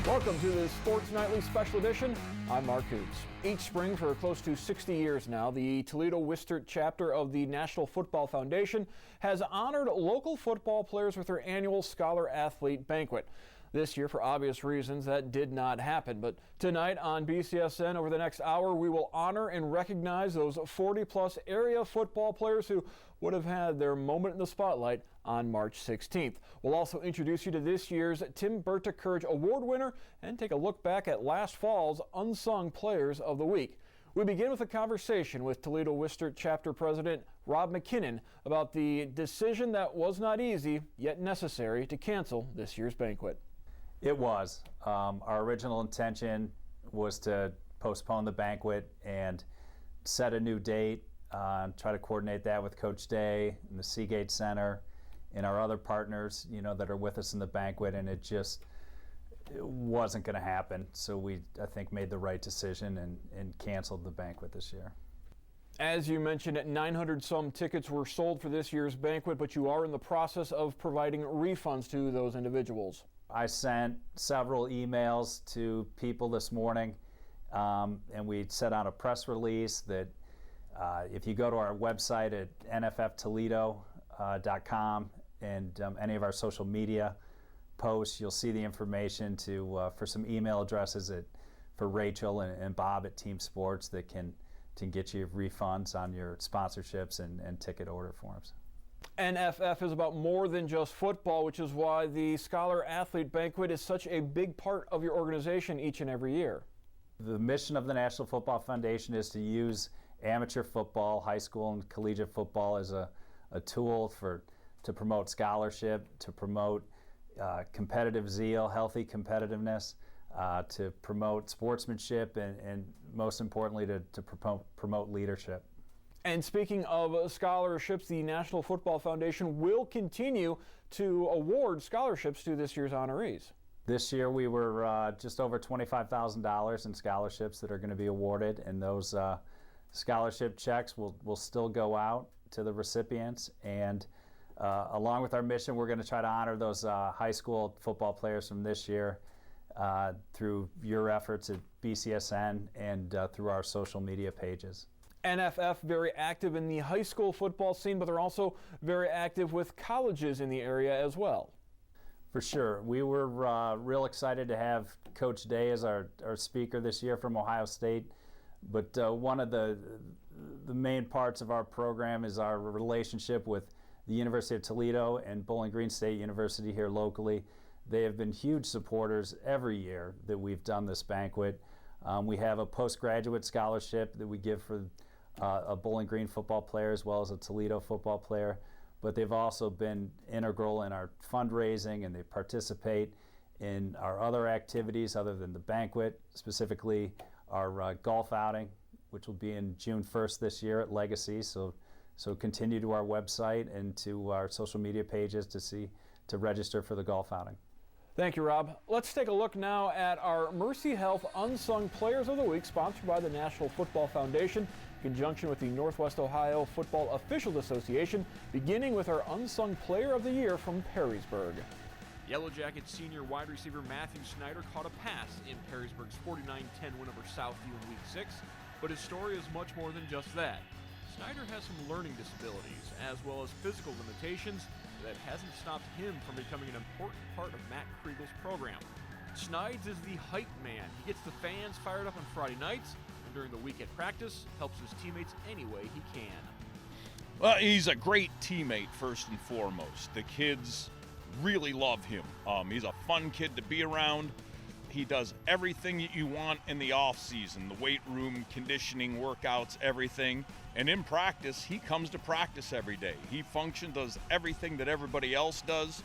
Welcome to the Sports Nightly Special Edition. I'm Mark Hoots. Each spring for close to 60 years now, the Toledo Wistert chapter of the National Football Foundation has honored local football players with their annual Scholar Athlete Banquet. This year, for obvious reasons, that did not happen. But tonight on BCSN, over the next hour, we will honor and recognize those 40-plus area football players who would have had their moment in the spotlight on March 16th. We'll also introduce you to this year's Tim Berta Courage Award winner and take a look back at last fall's Unsung Players of the Week. We begin with a conversation with Toledo Wistert Chapter President Rob MacKinnon about the decision that was not easy, yet necessary, to cancel this year's banquet. It was. Our original intention was to postpone the banquet and set a new date, try to coordinate that with Coach Day and the Seagate Center and our other partners, that are with us in the banquet, and it wasn't going to happen. So we, I think, made the right decision and canceled the banquet this year. As you mentioned, 900 some tickets were sold for this year's banquet, but you are in the process of providing refunds to those individuals. I sent several emails to people this morning, and we set out a press release that if you go to our website at NFFToledo.com and any of our social media posts, you'll see the information for some email addresses for Rachel and Bob at Team Sports that can get you refunds on your sponsorships and ticket order forms. NFF is about more than just football, which is why the Scholar Athlete Banquet is such a big part of your organization each and every year. The mission of the National Football Foundation is to use amateur football, high school and collegiate football as a tool to promote scholarship, to promote competitive zeal, healthy competitiveness, to promote sportsmanship, and most importantly to promote leadership. And speaking of scholarships, the National Football Foundation will continue to award scholarships to this year's honorees. This year we were just over $25,000 in scholarships that are going to be awarded, and those scholarship checks will still go out to the recipients. And along with our mission, we're going to try to honor those high school football players from this year through your efforts at BCSN and through our social media pages. NFF very active in the high school football scene, but they're also very active with colleges in the area as well. For sure. We were real excited to have Coach Day as our speaker this year from Ohio State. But one of the main parts of our program is our relationship with the University of Toledo and Bowling Green State University here locally. They have been huge supporters every year that we've done this banquet. We have a postgraduate scholarship that we give for a Bowling Green football player as well as a Toledo football player, but they've also been integral in our fundraising, and they participate in our other activities other than the banquet, specifically our golf outing, which will be in June 1st this year at Legacy. So continue to our website and to our social media pages to register for the golf outing. Thank you, Rob. Let's take a look now at our Mercy Health Unsung Players of the Week, sponsored by the National Football Foundation in conjunction with the Northwest Ohio Football Officials Association, beginning with our Unsung Player of the Year from Perrysburg. Yellow Jackets senior wide receiver Matthew Snyder caught a pass in Perrysburg's 49-10 win over Southview in Week 6, but his story is much more than just that. Snyder has some learning disabilities as well as physical limitations that hasn't stopped him from becoming an important part of Matt Kriegel's program. Snides is the hype man. He gets the fans fired up on Friday nights, and during the week at practice, helps his teammates any way he can. Well, he's a great teammate, first and foremost. The kids really love him. He's a fun kid to be around. He does everything that you want in the off season, the weight room, conditioning, workouts, everything. And in practice, he comes to practice every day. He does everything that everybody else does.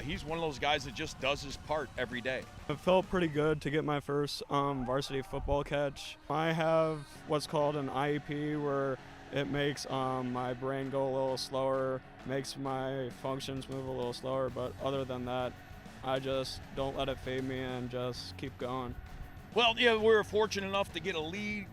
He's one of those guys that just does his part every day. It felt pretty good to get my first varsity football catch. I have what's called an IEP, where it makes my brain go a little slower, makes my functions move a little slower, but other than that, I just don't let it fade me and just keep going. Well, yeah, we were fortunate enough to get a lead.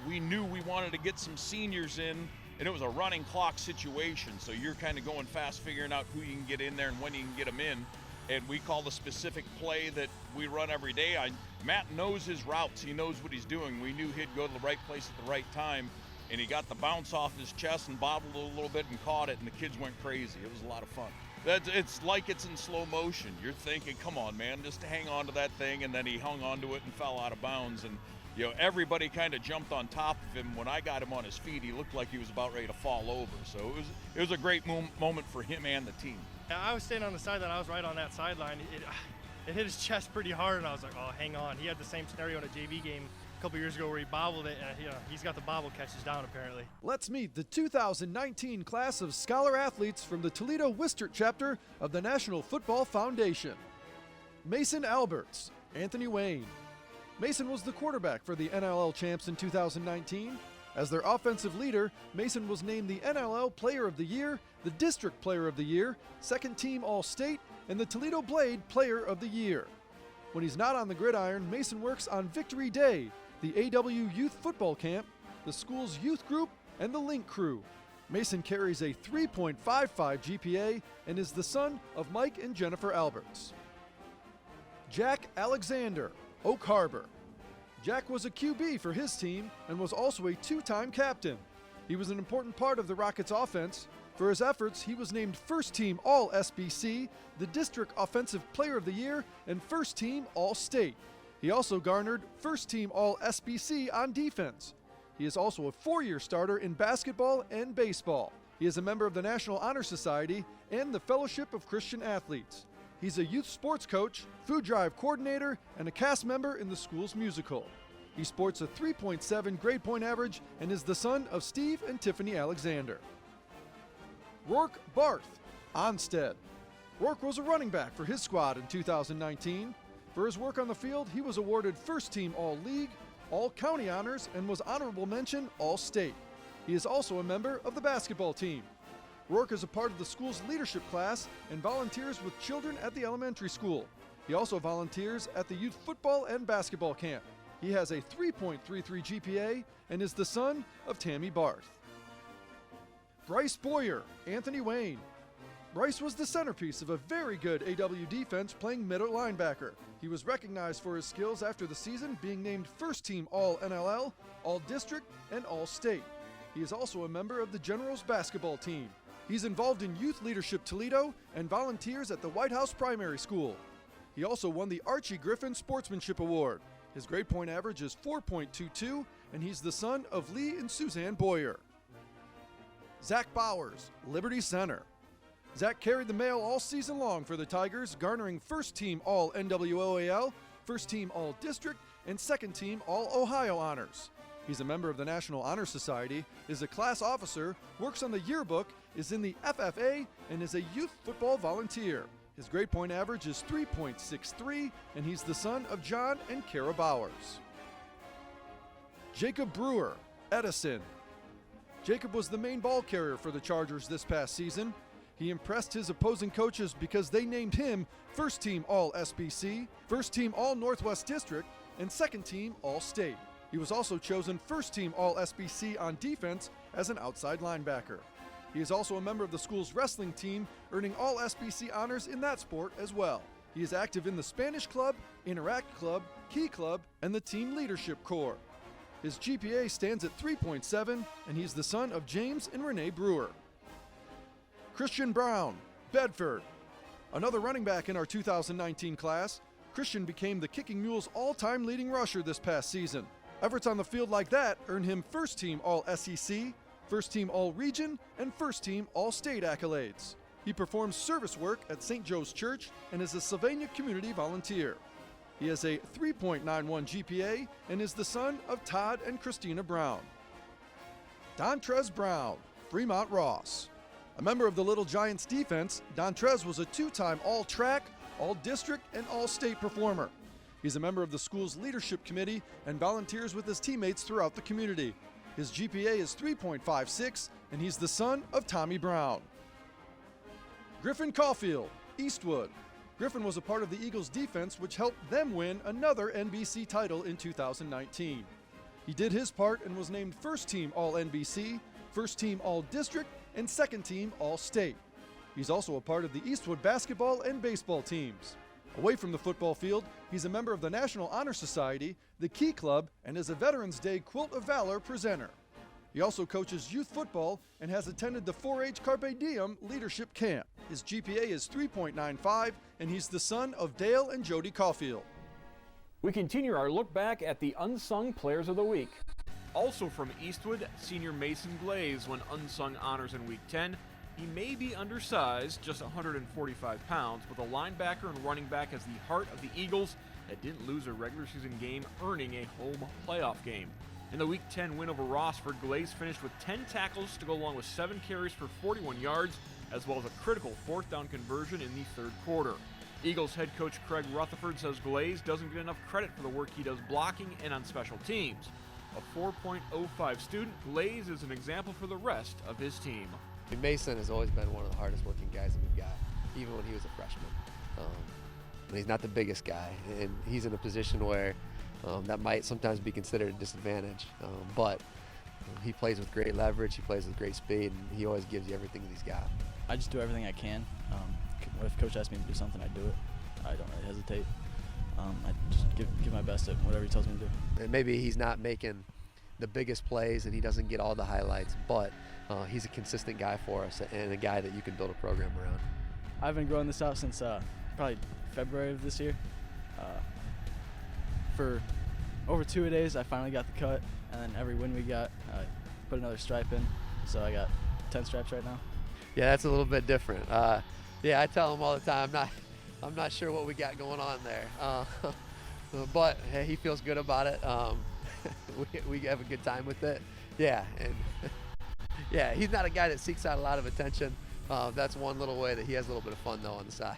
We knew we wanted to get some seniors in, and it was a running clock situation, so you're kind of going fast figuring out who you can get in there and when you can get them in. and we call the specific play that we run every day. Matt knows his routes. He knows what he's doing. We knew he'd go to the right place at the right time, and he got the bounce off his chest and bobbled a little bit and caught it, and the kids went crazy. It was a lot of fun. It's like it's in slow motion. You're thinking, come on, man, just hang on to that thing, and then he hung onto it and fell out of bounds. And everybody kind of jumped on top of him. When I got him on his feet, he looked like he was about ready to fall over. So it was a great moment for him and the team. I was standing on the sideline. I was right on that sideline. It hit his chest pretty hard, and I was like, oh, hang on. He had the same scenario in a JV game a couple years ago where he bobbled it, and he's got the bobble catches down apparently. Let's meet the 2019 class of scholar athletes from the Toledo Wistert chapter of the National Football Foundation. Mason Alberts, Anthony Wayne. Mason was the quarterback for the NLL champs in 2019. As their offensive leader, Mason was named the NLL Player of the Year, the District Player of the Year, Second Team All-State, and the Toledo Blade Player of the Year. When he's not on the gridiron, Mason works on Victory Day, the AW Youth Football Camp, the school's youth group, and the Link Crew. Mason carries a 3.55 GPA and is the son of Mike and Jennifer Alberts. Jack Alexander, Oak Harbor. Jack was a QB for his team and was also a two-time captain. He was an important part of the Rockets' offense. For his efforts, he was named First Team All-SBC, the District Offensive Player of the Year, and First Team All-State. He also garnered First Team All-SBC on defense. He is also a four-year starter in basketball and baseball. He is a member of the National Honor Society and the Fellowship of Christian Athletes. He's a youth sports coach, food drive coordinator, and a cast member in the school's musical. He sports a 3.7 grade point average and is the son of Steve and Tiffany Alexander. Rourke Barth, Onstead. Rourke was a running back for his squad in 2019. For his work on the field, he was awarded First Team All-League, All-County Honors, and was Honorable Mention All-State. He is also a member of the basketball team. Rourke is a part of the school's leadership class and volunteers with children at the elementary school. He also volunteers at the youth football and basketball camp. He has a 3.33 GPA and is the son of Tammy Barth. Bryce Boyer, Anthony Wayne. Bryce was the centerpiece of a very good AW defense playing middle linebacker. He was recognized for his skills after the season, being named First Team All-NLL, All-District, and All-State. He is also a member of the Generals basketball team. He's involved in Youth Leadership Toledo and volunteers at the White House Primary School. He also won the Archie Griffin Sportsmanship Award. His grade point average is 4.22, and he's the son of Lee and Suzanne Boyer. Zach Bowers, Liberty Center. Zach carried the mail all season long for the Tigers, garnering First Team All-NWOAL, First Team All-District, and Second Team All-Ohio honors. He's a member of the National Honor Society, is a class officer, works on the yearbook, is in the FFA, and is a youth football volunteer. His grade point average is 3.63, and he's the son of John and Kara Bowers. Jacob Brewer, Edison. Jacob was the main ball carrier for the Chargers this past season. He impressed his opposing coaches because they named him First Team All-SBC, First Team All-Northwest District, and Second Team All-State. He was also chosen First Team All-SBC on defense as an outside linebacker. He is also a member of the school's wrestling team, earning All-SBC honors in that sport as well. He is active in the Spanish Club, Interact Club, Key Club, and the Team Leadership Corps. His GPA stands at 3.7, and he's the son of James and Renee Brewer. Christian Brown, Bedford. Another running back in our 2019 class, Christian became the Kicking Mules' all-time leading rusher this past season. Efforts on the field like that earned him First Team All-SEC, First Team All-Region, and First Team All-State accolades. He performs service work at St. Joe's Church and is a Sylvania community volunteer. He has a 3.91 GPA and is the son of Todd and Christina Brown. Dontrez Brown, Fremont Ross. A member of the Little Giants defense, Dontrez was a two-time All-Track, All-District, and All-State performer. He's a member of the school's leadership committee and volunteers with his teammates throughout the community. His GPA is 3.56, and he's the son of Tommy Brown. Griffin Caulfield, Eastwood. Griffin was a part of the Eagles' defense, which helped them win another NBC title in 2019. He did his part and was named First Team All-NBC, First Team All-District, and Second Team All-State. He's also a part of the Eastwood basketball and baseball teams. Away from the football field, he's a member of the National Honor Society, the Key Club, and is a Veterans Day Quilt of Valor presenter. He also coaches youth football and has attended the 4-H Carpe Diem Leadership Camp. His GPA is 3.95, and he's the son of Dale and Jody Caulfield. We continue our look back at the Unsung Players of the Week. Also from Eastwood, senior Mason Glaze won Unsung Honors in Week 10. He may be undersized, just 145 pounds, but a linebacker and running back as the heart of the Eagles that didn't lose a regular season game, earning a home playoff game. In the Week 10 win over Rossford, Glaze finished with 10 tackles to go along with 7 carries for 41 yards, as well as a critical 4th down conversion in the 3rd quarter. Eagles head coach Craig Rutherford says Glaze doesn't get enough credit for the work he does blocking and on special teams. A 4.05 student, Glaze is an example for the rest of his team. Mason has always been one of the hardest working guys that we've got, even when he was a freshman. He's not the biggest guy, and he's in a position where that might sometimes be considered a disadvantage, but he plays with great leverage, he plays with great speed, and he always gives you everything that he's got. I just do everything I can. If Coach asks me to do something, I do it. I don't really hesitate. I just give my best at whatever he tells me to do. And maybe he's not making the biggest plays and he doesn't get all the highlights, but he's a consistent guy for us and a guy that you can build a program around. I've been growing this out since probably February of this year. For over 2 days, I finally got the cut, and then every win we got, I put another stripe in, so I got 10 stripes right now. Yeah, that's a little bit different. Yeah, I tell him all the time, I'm not sure what we got going on there, but hey, he feels good about it. We have a good time with it. Yeah, and yeah, he's not a guy that seeks out a lot of attention. That's one little way that he has a little bit of fun though on the side.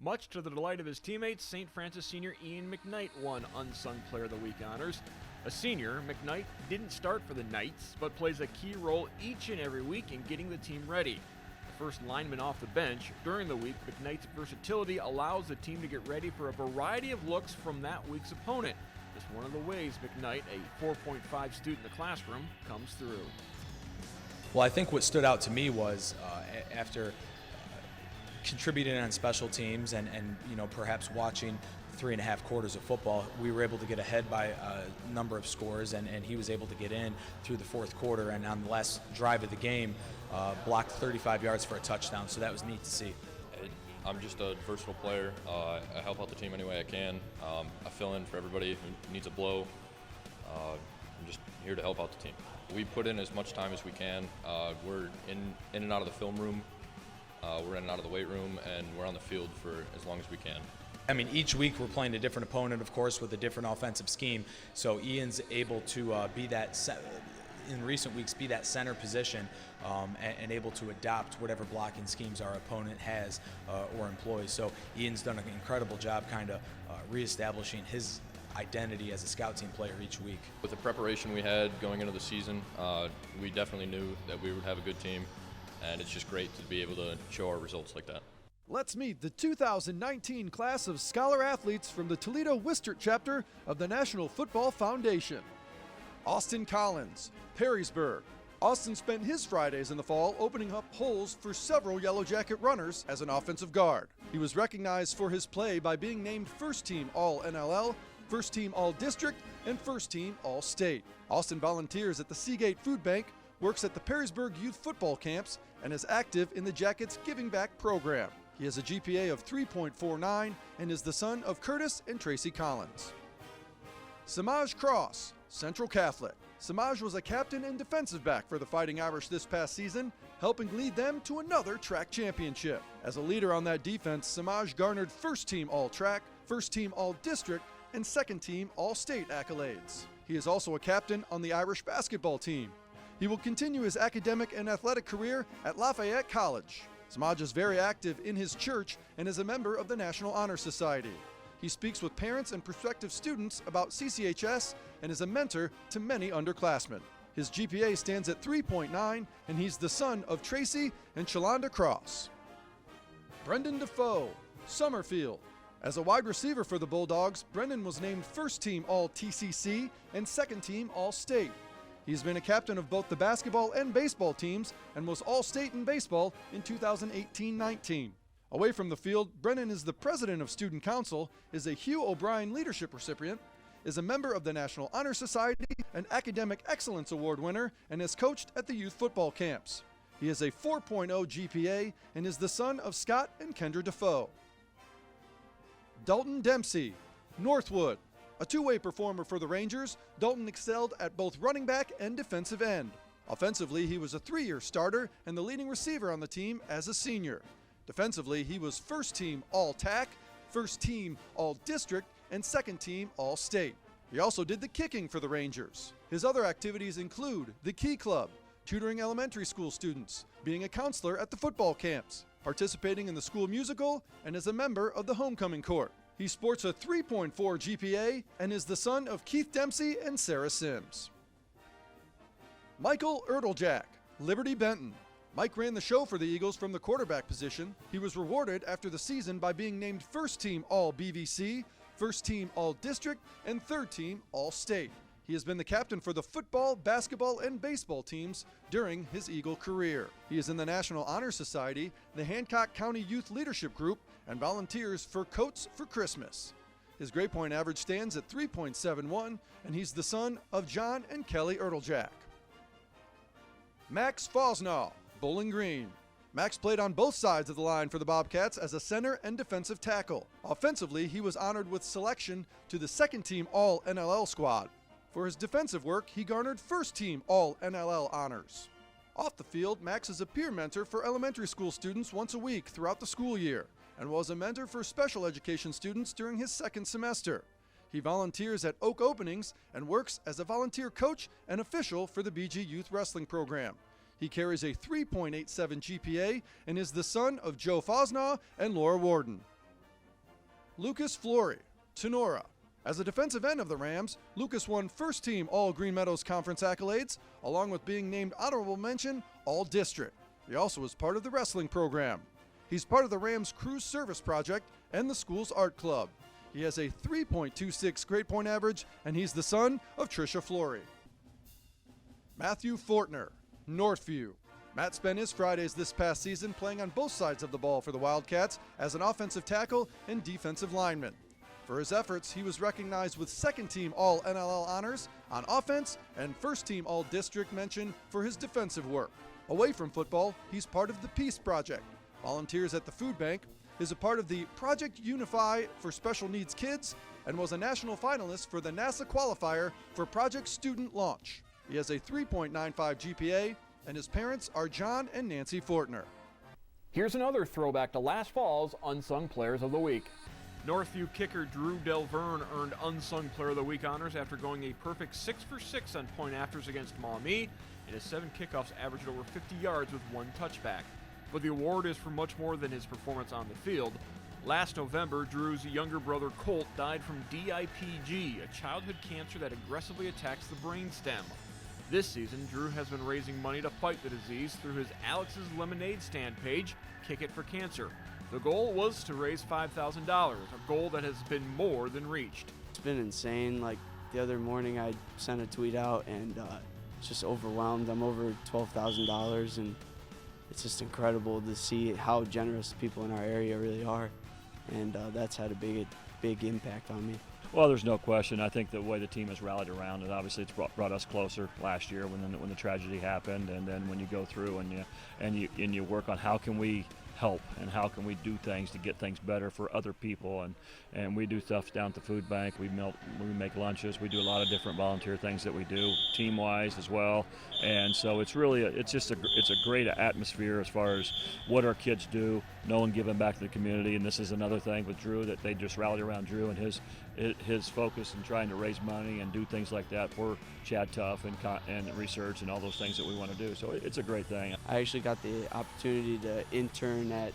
Much to the delight of his teammates, St. Francis senior Ian McKnight won Unsung Player of the Week honors. A senior, McKnight didn't start for the Knights, but plays a key role each and every week in getting the team ready. The first lineman off the bench, during the week, McKnight's versatility allows the team to get ready for a variety of looks from that week's opponent. Just one of the ways McKnight, a 4.5 student in the classroom, comes through. Well, I think what stood out to me was after contributing on special teams and you know, perhaps watching 3.5 quarters of football. We were able to get ahead by a number of scores, and he was able to get in through the fourth quarter, and on the last drive of the game, blocked 35 yards for a touchdown, so that was neat to see. I'm just a versatile player. I help out the team any way I can. I fill in for everybody who needs a blow. I'm just here to help out the team. We put in as much time as we can. We're in and out of the film room. We're in and out of the weight room, and we're on the field for as long as we can. I mean, each week we're playing a different opponent, of course, with a different offensive scheme. So Ian's able to be that, in recent weeks, be that center position and able to adopt whatever blocking schemes our opponent has or employs. So Ian's done an incredible job kind of reestablishing his identity as a scout team player each week. With the preparation we had going into the season, we definitely knew that we would have a good team, and it's just great to be able to show our results like that. Let's meet the 2019 class of scholar athletes from the Toledo Wistert chapter of the National Football Foundation. Austin Collins, Perrysburg. Austin spent his Fridays in the fall opening up holes for several Yellow Jacket runners as an offensive guard. He was recognized for his play by being named First Team All-NLL, First Team All-District, and First Team All-State. Austin volunteers at the Seagate Food Bank, works at the Perrysburg Youth Football Camps, and is active in the Jackets Giving Back program. He has a GPA of 3.49 and is the son of Curtis and Tracy Collins. Samaj Cross, Central Catholic. Samaj was a captain and defensive back for the Fighting Irish this past season, helping lead them to another track championship. As a leader on that defense, Samaj garnered First Team All-Track, First Team All-District, and Second Team All-State accolades. He is also a captain on the Irish basketball team. He will continue his academic and athletic career at Lafayette College. Samaj is very active in his church and is a member of the National Honor Society. He speaks with parents and prospective students about CCHS and is a mentor to many underclassmen. His GPA stands at 3.9, and he's the son of Tracy and Shalonda Cross. Brendan Defoe, Summerfield. As a wide receiver for the Bulldogs, Brendan was named First Team All-TCC and Second Team All-State. He's been a captain of both the basketball and baseball teams and was All-State in baseball in 2018-19. Away from the field, Brennan is the president of Student Council, is a Hugh O'Brien Leadership recipient, is a member of the National Honor Society, an Academic Excellence Award winner, and has coached at the youth football camps. He has a 4.0 GPA and is the son of Scott and Kendra Defoe. Dalton Dempsey, Northwood. A two-way performer for the Rangers, Dalton excelled at both running back and defensive end. Offensively, he was a 3-year starter and the leading receiver on the team as a senior. Defensively, he was First Team All-TAC, First Team All-District, and Second Team All-State. He also did the kicking for the Rangers. His other activities include the Key Club, tutoring elementary school students, being a counselor at the football camps, participating in the school musical, and is a member of the homecoming court. He sports a 3.4 GPA and is the son of Keith Dempsey and Sarah Sims. Michael Ertlejack, Liberty Benton. Mike ran the show for the Eagles from the quarterback position. He was rewarded after the season by being named First Team All-BVC, First Team All-District, and Third Team All-State. He has been the captain for the football, basketball, and baseball teams during his Eagle career. He is in the National Honor Society, the Hancock County Youth Leadership Group, and volunteers for Coats for Christmas. His grade point average stands at 3.71, and he's the son of John and Kelly Ertlejack. Max Fosnaw, Bowling Green. Max played on both sides of the line for the Bobcats as a center and defensive tackle. Offensively, he was honored with selection to the Second Team All-NLL squad. For his defensive work, he garnered First Team All-NLL honors. Off the field, Max is a peer mentor for elementary school students once a week throughout the school year and was a mentor for special education students during his second semester. He volunteers at Oak Openings and works as a volunteer coach and official for the BG Youth Wrestling Program. He carries a 3.87 GPA and is the son of Joe Fosnaw and Laura Warden. Lucas Flory, Tenora. As a defensive end of the Rams, Lucas won First Team All-Green Meadows Conference accolades, along with being named Honorable Mention All-District. He also is part of the wrestling program. He's part of the Rams Cruise Service Project and the school's art club. He has a 3.26 grade point average, and he's the son of Tricia Flory. Matthew Fortner, Northview. Matt spent his Fridays this past season playing on both sides of the ball for the Wildcats as an offensive tackle and defensive lineman. For his efforts, he was recognized with second-team All-NLL honors on offense and first-team All-District mention for his defensive work. Away from football, he's part of the Peace Project, volunteers at the food bank, is a part of the Project Unify for special needs kids, and was a national finalist for the NASA qualifier for Project Student Launch. He has a 3.95 GPA, and his parents are John and Nancy Fortner. Here's another throwback to last fall's Unsung Players of the Week. Northview kicker Drew Delverne earned Unsung Player of the Week honors after going a perfect 6 for 6 on point afters against Maumee, and his 7 kickoffs averaged over 50 yards with 1 touchback. But the award is for much more than his performance on the field. Last November, Drew's younger brother Colt died from DIPG, a childhood cancer that aggressively attacks the brainstem. This season, Drew has been raising money to fight the disease through his Alex's Lemonade stand page, Kick It for Cancer. The goal was to raise $5,000, a goal that has been more than reached. It's been insane. Like the other morning I sent a tweet out and just overwhelmed. I'm over $12,000 and it's just incredible to see how generous people in our area really are. And that's had a big impact on me. Well, there's no question. I think the way the team has rallied around it, obviously it's brought us closer last year when the tragedy happened, and then when you go through and you work on how can we help and how can we do things to get things better for other people, and we do stuff down at the food bank. We make lunches. We do a lot of different volunteer things that we do team-wise as well, and so it's really it's a great atmosphere as far as what our kids do, knowing giving back to the community. And this is another thing with Drew, that they just rallied around Drew and his focus in trying to raise money and do things like that for Chad Tuff and research and all those things that we want to do. So it's a great thing. I actually got the opportunity to intern at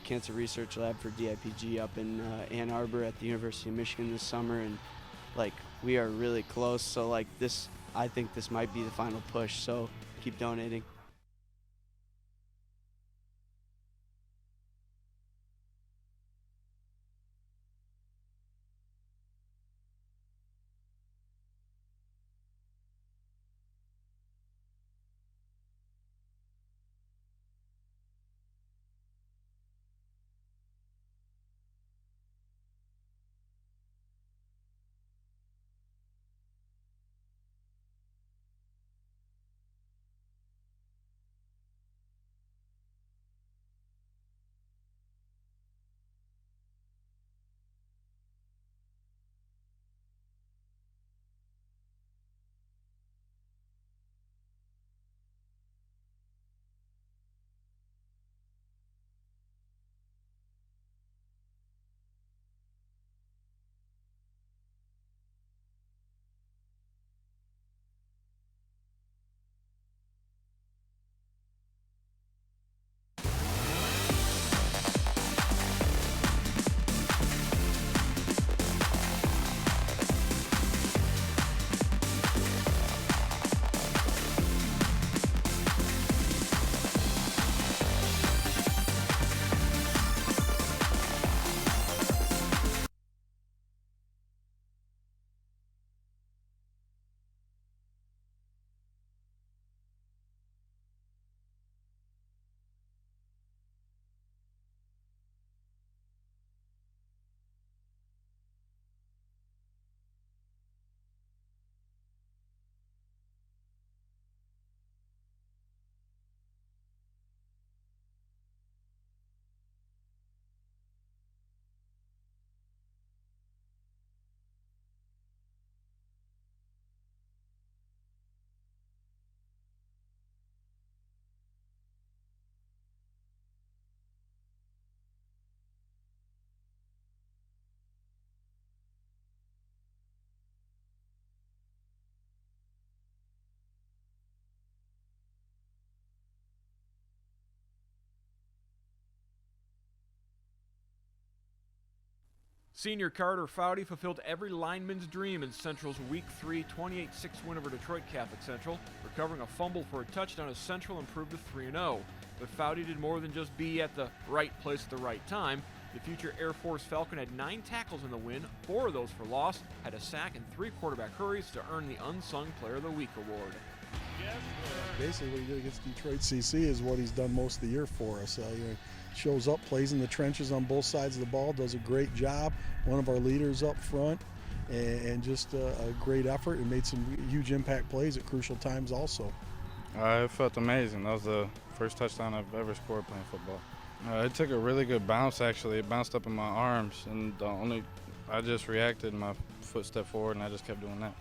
Cancer Research Lab for DIPG up in Ann Arbor at the University of Michigan this summer, and like we are really close. So like this, I think this might be the final push. So keep donating. Senior Carter Foudy fulfilled every lineman's dream in Central's Week 3 28-6 win over Detroit Catholic Central, recovering a fumble for a touchdown as Central improved to 3-0. But Foudy did more than just be at the right place at the right time. The future Air Force Falcon had 9 tackles in the win, 4 of those for loss, had a sack and 3 quarterback hurries to earn the Unsung Player of the Week award. Basically, what he did against Detroit CC is what he's done most of the year for us. Shows up, plays in the trenches on both sides of the ball, does a great job. One of our leaders up front, and just a great effort, and made some huge impact plays at crucial times also. It felt amazing. That was the first touchdown I've ever scored playing football. It took a really good bounce, actually. It bounced up in my arms, and I just reacted, and my foot stepped forward, and I just kept doing that.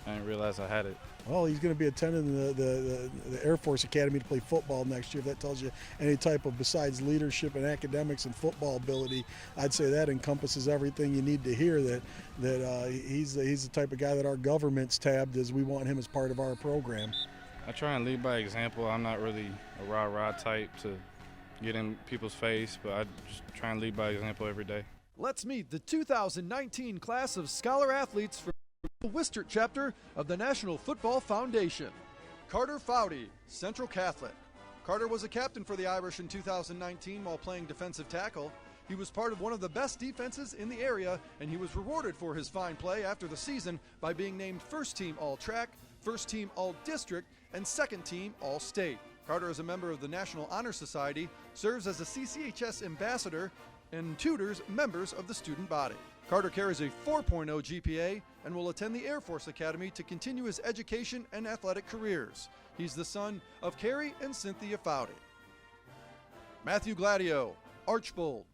I didn't realize I had it. Well, he's going to be attending the Air Force Academy to play football next year. If that tells you any type of, besides leadership and academics and football ability, I'd say that encompasses everything you need to hear. That he's the type of guy that our government's tabbed as we want him as part of our program. I try and lead by example. I'm not really a rah-rah type to get in people's face, but I just try and lead by example every day. Let's meet the 2019 class of Scholar Athletes from the Wistert chapter of the National Football Foundation. Carter Foudy, Central Catholic. Carter was a captain for the Irish in 2019 while playing defensive tackle. He was part of one of the best defenses in the area, and he was rewarded for his fine play after the season by being named First Team All-Track, First Team All-District, and Second Team All-State. Carter is a member of the National Honor Society, serves as a CCHS ambassador, and tutors members of the student body. Carter carries a 4.0 GPA and will attend the Air Force Academy to continue his education and athletic careers. He's the son of Carrie and Cynthia Foudy. Matthew Gladio, Archbold.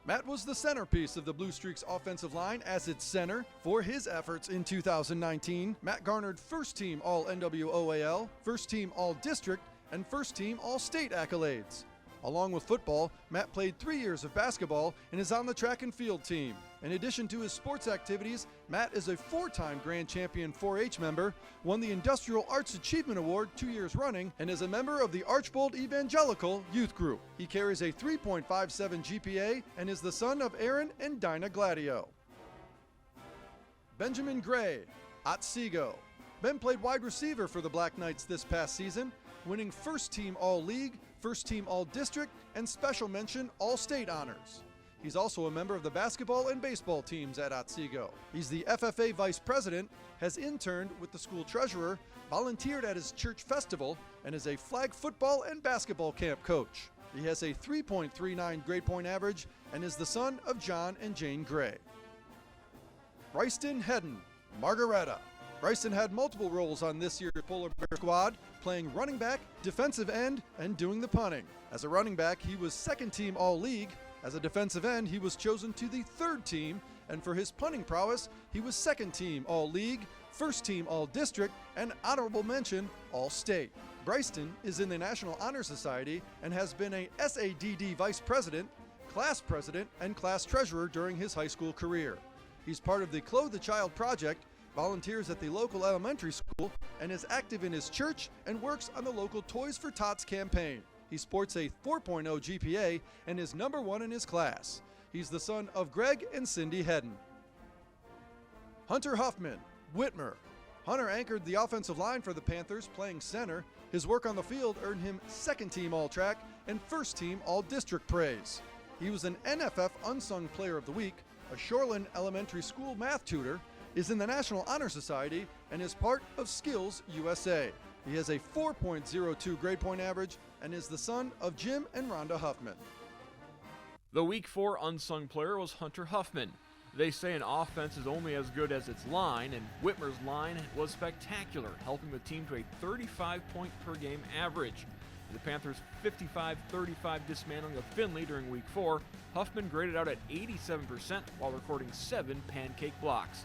Matt was the centerpiece of the Blue Streaks offensive line as its center. For his efforts in 2019, Matt garnered First Team All-NWOAL, First Team All-District, and First Team All-State accolades. Along with football, Matt played 3 years of basketball and is on the track and field team. In addition to his sports activities, Matt is a 4-time Grand Champion 4-H member, won the Industrial Arts Achievement Award 2 years running, and is a member of the Archbold Evangelical Youth Group. He carries a 3.57 GPA and is the son of Aaron and Dinah Gladio. Benjamin Gray, Otsego. Ben played wide receiver for the Black Knights this past season, winning First Team All-League, First Team All-District, and Special Mention All-State honors. He's also a member of the basketball and baseball teams at Otsego. He's the FFA Vice President, has interned with the school treasurer, volunteered at his church festival, and is a flag football and basketball camp coach. He has a 3.39 grade point average and is the son of John and Jane Gray. Bryceton Hedden, Margaretta. Bryceton had multiple roles on this year's Polar Bear squad, playing running back, defensive end, and doing the punting. As a running back, he was Second Team All-League. As a defensive end, he was chosen to the third team, and for his punting prowess, he was Second Team All-League, First Team All-District, and Honorable Mention All-State. Bryceton is in the National Honor Society and has been a SADD Vice President, Class President, and Class Treasurer during his high school career. He's part of the Clothe the Child Project, volunteers at the local elementary school, and is active in his church and works on the local Toys for Tots campaign. He sports a 4.0 GPA and is number 1 in his class. He's the son of Greg and Cindy Hedden. Hunter Huffman, Whitmer. Hunter anchored the offensive line for the Panthers, playing center. His work on the field earned him Second Team All-Track and First Team All-District praise. He was an NFF Unsung Player of the Week, a Shoreland Elementary School math tutor, is in the National Honor Society, and is part of Skills USA. He has a 4.02 grade point average and is the son of Jim and Rhonda Huffman. The Week 4 unsung player was Hunter Huffman. They say an offense is only as good as its line, and Whitmer's line was spectacular, helping the team to a 35-point per game average. In the Panthers' 55-35 dismantling of Findlay during Week 4, Huffman graded out at 87% while recording 7 pancake blocks.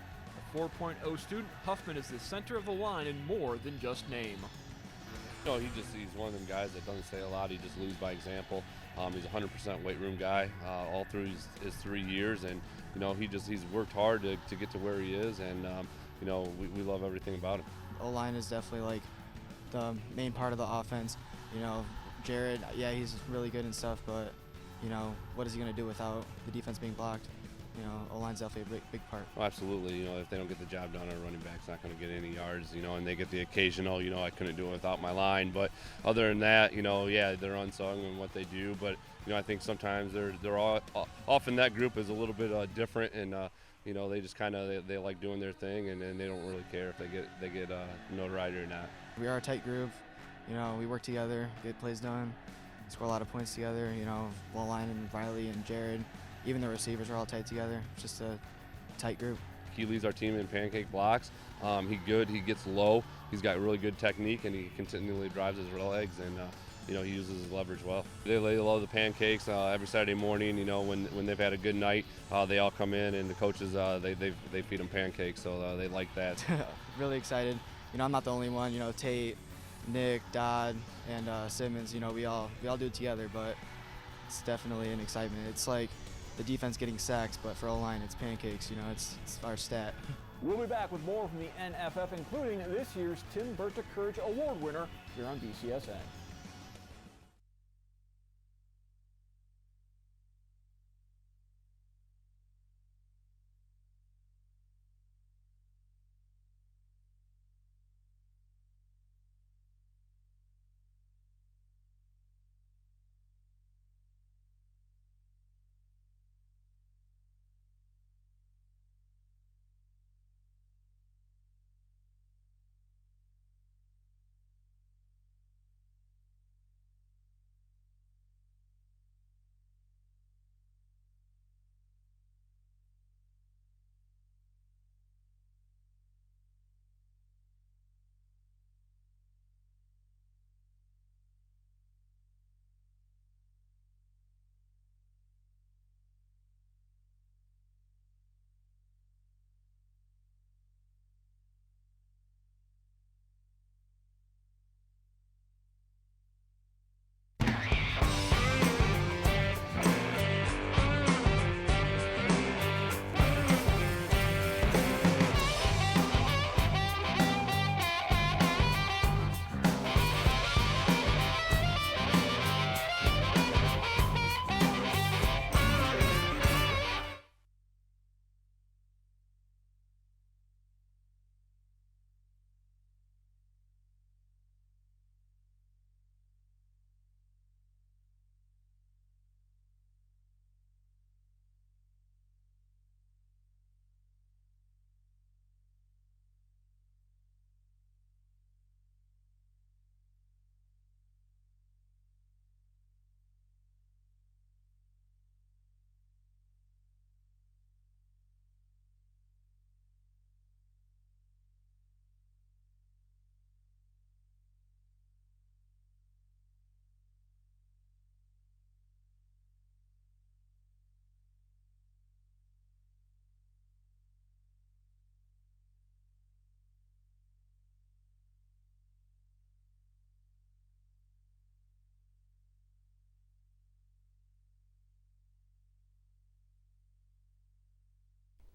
A 4.0 student, Huffman is the center of the line in more than just name. No, he's one of them guys that doesn't say a lot. He just leads by example. He's a 100% weight room guy all through his 3 years, and he's worked hard to get to where he is, and we love everything about him. O-line is definitely like the main part of the offense. Jared, yeah, he's really good and stuff, but what is he going to do without the defense being blocked? O-line's definitely a big part. Oh, absolutely. If they don't get the job done, our running back's not going to get any yards, and they get the occasional, I couldn't do it without my line. But other than that, yeah, they're unsung in what they do. But, I think sometimes they're all, often that group is a little bit different, and, they just kind of, they like doing their thing, and they don't really care if they get notoriety or not. We are a tight group. You know, we work together, get plays done, score a lot of points together. You know, line and Riley and Jared, even the receivers are all tight together. It's just a tight group. He leads our team in pancake blocks. He gets low. He's got really good technique, and he continually drives his legs, and you know, he uses his leverage well. They love the pancakes every Saturday morning. You know, when they've had a good night, they all come in, and the coaches they feed them pancakes, so they like that. Really excited. You know, I'm not the only one. You know, Tate, Nick, Dodd, and Simmons. You know, we all do it together, but it's definitely an excitement. It's like the defense getting sacks, but for O-line, it's pancakes. You know, it's our stat. We'll be back with more from the NFF, including this year's Tim Berta Courage Award winner here on BCSN.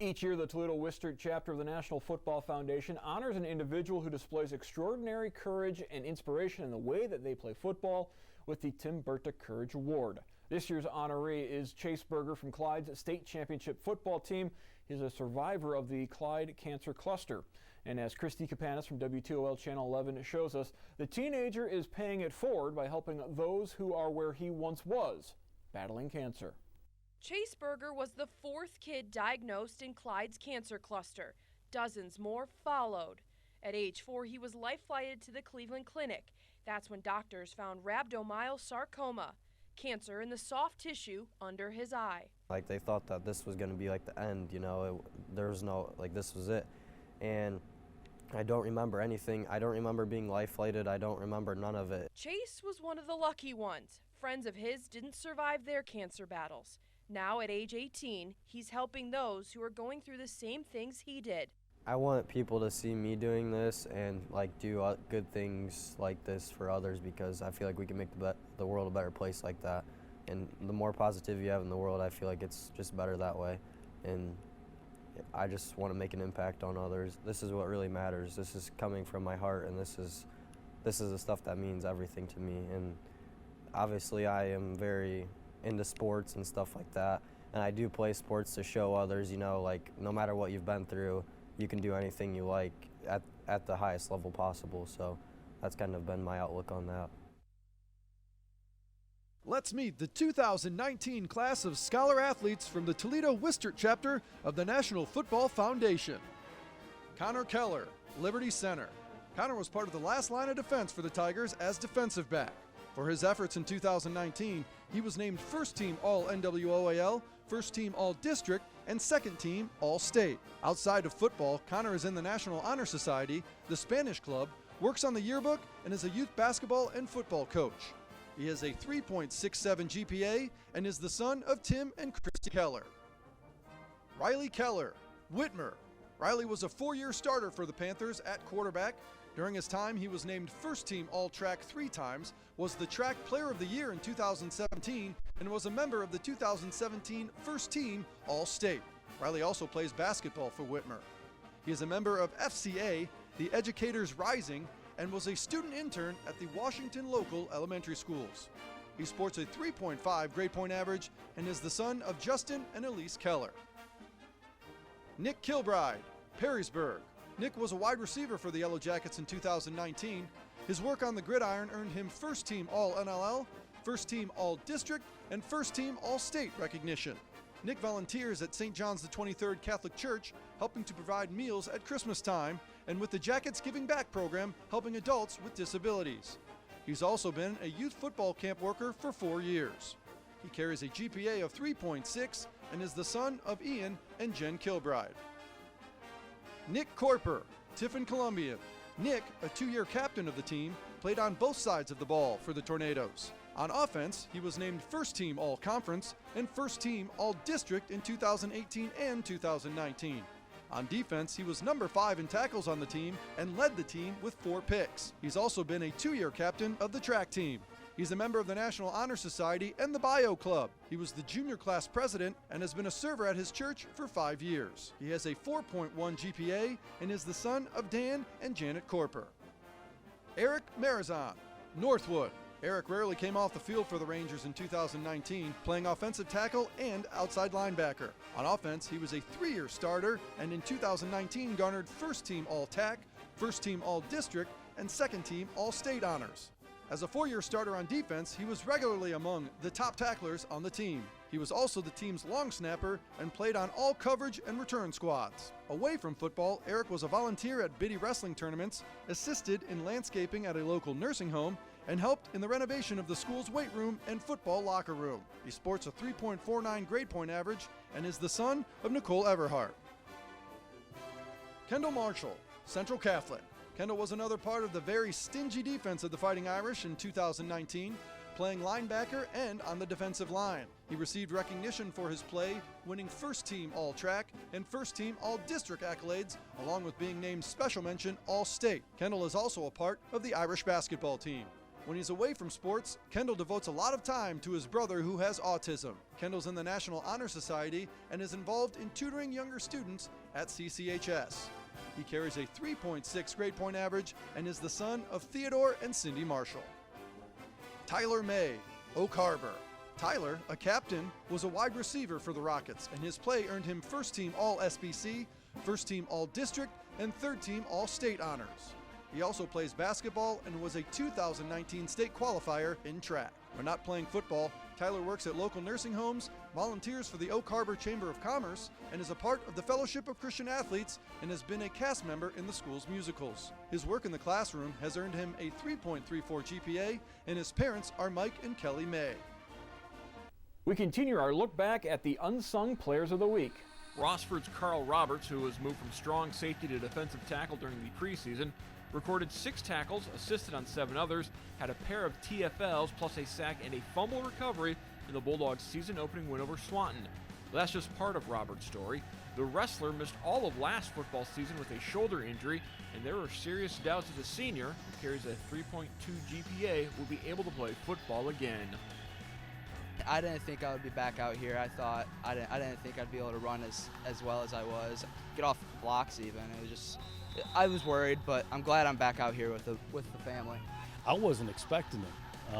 Each year, the Toledo Wistert chapter of the National Football Foundation honors an individual who displays extraordinary courage and inspiration in the way that they play football with the Tim Berta Courage Award. This year's honoree is Chase Berger from Clyde's state championship football team. He's a survivor of the Clyde Cancer Cluster. And as Christy Kapanis from WTOL Channel 11 shows us, the teenager is paying it forward by helping those who are where he once was, battling cancer. Chase Berger was the fourth kid diagnosed in Clyde's cancer cluster. Dozens more followed. At age 4, he was life-flighted to the Cleveland Clinic. That's when doctors found rhabdomyosarcoma, cancer in the soft tissue under his eye. Like, they thought that this was going to be like the end, you know, there was no, like, this was it. And I don't remember anything. I don't remember being life-flighted. I don't remember none of it. Chase was one of the lucky ones. Friends of his didn't survive their cancer battles. Now, at age 18, he's helping those who are going through the same things he did. I want people to see me doing this and like do good things like this for others, because I feel like we can make the world a better place like that. And the more positivity you have in the world, I feel like it's just better that way. And I just want to make an impact on others. This is what really matters. This is coming from my heart, and this is the stuff that means everything to me. And obviously I am very into sports and stuff like that, and I do play sports to show others, you know, like, no matter what you've been through, you can do anything you like at the highest level possible. So that's kind of been my outlook on that. Let's meet the 2019 class of scholar athletes from the Toledo Wistert chapter of the National Football Foundation. Connor Keller, Liberty Center. Connor was part of the last line of defense for the Tigers as defensive back. For his efforts in 2019, he was named First Team All-NWOAL, First Team All-District, and Second Team All-State. Outside of football, Connor is in the National Honor Society, the Spanish Club, works on the yearbook, and is a youth basketball and football coach. He has a 3.67 GPA and is the son of Tim and Christy Keller. Riley Keller, Whitmer. Riley was a 4-year starter for the Panthers at quarterback. During his time, he was named First Team All-Track 3 times, was the Track Player of the Year in 2017, and was a member of the 2017 First Team All-State. Riley also plays basketball for Whitmer. He is a member of FCA, the Educators Rising, and was a student intern at the Washington local elementary schools. He sports a 3.5 grade point average and is the son of Justin and Elise Keller. Nick Kilbride, Perrysburg. Nick was a wide receiver for the Yellow Jackets in 2019. His work on the gridiron earned him First Team All-NLL, First Team All-District, and First Team All-State recognition. Nick volunteers at St. John's the 23rd Catholic Church, helping to provide meals at Christmas time, and with the Jackets Giving Back program, helping adults with disabilities. He's also been a youth football camp worker for 4 years. He carries a GPA of 3.6 and is the son of Ian and Jen Kilbride. Nick Corper, Tiffin Columbian. Nick, a 2-year captain of the team, played on both sides of the ball for the Tornadoes. On offense, he was named First Team All-Conference and First Team All-District in 2018 and 2019. On defense, he was number 5 in tackles on the team and led the team with 4 picks. He's also been a 2-year captain of the track team. He's a member of the National Honor Society and the Bio Club. He was the junior class president and has been a server at his church for 5 years. He has a 4.1 GPA and is the son of Dan and Janet Corper. Eric Marizan, Northwood. Eric rarely came off the field for the Rangers in 2019, playing offensive tackle and outside linebacker. On offense, he was a 3-year starter and in 2019 garnered First Team All-TAC, First Team All-District, and Second Team All-State honors. As a 4-year starter on defense, he was regularly among the top tacklers on the team. He was also the team's long snapper and played on all coverage and return squads. Away from football, Eric was a volunteer at Biddy wrestling tournaments, assisted in landscaping at a local nursing home, and helped in the renovation of the school's weight room and football locker room. He sports a 3.49 grade point average and is the son of Nicole Everhart. Kendall Marshall, Central Catholic. Kendall was another part of the very stingy defense of the Fighting Irish in 2019, playing linebacker and on the defensive line. He received recognition for his play, winning First Team All-Track and First Team All-District accolades, along with being named Special Mention All-State. Kendall is also a part of the Irish basketball team. When he's away from sports, Kendall devotes a lot of time to his brother who has autism. Kendall's in the National Honor Society and is involved in tutoring younger students at CCHS. He carries a 3.6 grade point average and is the son of Theodore and Cindy Marshall. Tyler May, Oak Harbor. Tyler, a captain, was a wide receiver for the Rockets, and his play earned him First Team All-SBC, First Team All-District, and Third Team All-State honors. He also plays basketball and was a 2019 state qualifier in track. When not playing football, Tyler works at local nursing homes, volunteers for the Oak Harbor Chamber of Commerce, and is a part of the Fellowship of Christian Athletes and has been a cast member in the school's musicals. His work in the classroom has earned him a 3.34 GPA, and his parents are Mike and Kelly May. We continue our look back at the Unsung Players of the Week. Rossford's Carl Roberts, who was moved from strong safety to defensive tackle during the preseason, recorded 6 tackles, assisted on 7 others, had a pair of TFLs plus a sack and a fumble recovery in the Bulldogs' season-opening win over Swanton. That's just part of Roberts' story. The wrestler missed all of last football season with a shoulder injury, and there were serious doubts that the senior, who carries a 3.2 GPA, will be able to play football again. I didn't think I would be back out here. I didn't think I'd be able to run as well as I was. Get off blocks even. It was just, I was worried, but I'm glad I'm back out here with the family. I wasn't expecting it,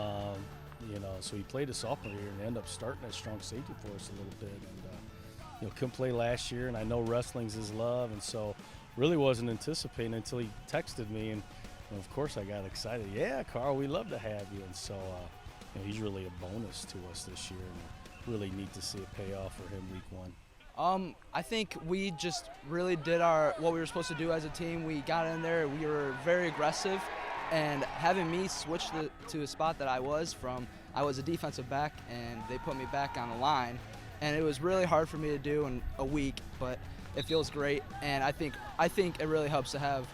so he played a sophomore year and ended up starting at strong safety for us a little bit. And, couldn't play last year, and I know wrestling's his love, and so really wasn't anticipating until he texted me, and of course I got excited. Yeah, Carl, we love to have you. And so he's really a bonus to us this year, and really neat to see it pay off for him week 1. I think we just really did what we were supposed to do as a team. We got in there, we were very aggressive, and having me switch to a spot that I was a defensive back, and they put me back on the line, and it was really hard for me to do in a week, but it feels great, and I think it really helps to have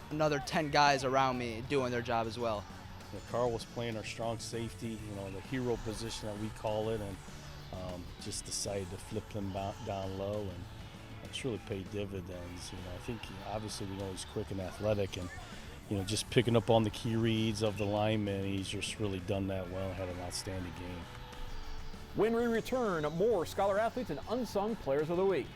another 10 guys around me doing their job as well. Carl was playing our strong safety, the hero position that we call it, and just decided to flip him down low, and it's really paid dividends. I think obviously we know he's quick and athletic, and just picking up on the key reads of the linemen, he's just really done that well and had an outstanding game. When we return, more Scholar Athletes and Unsung Players of the Week.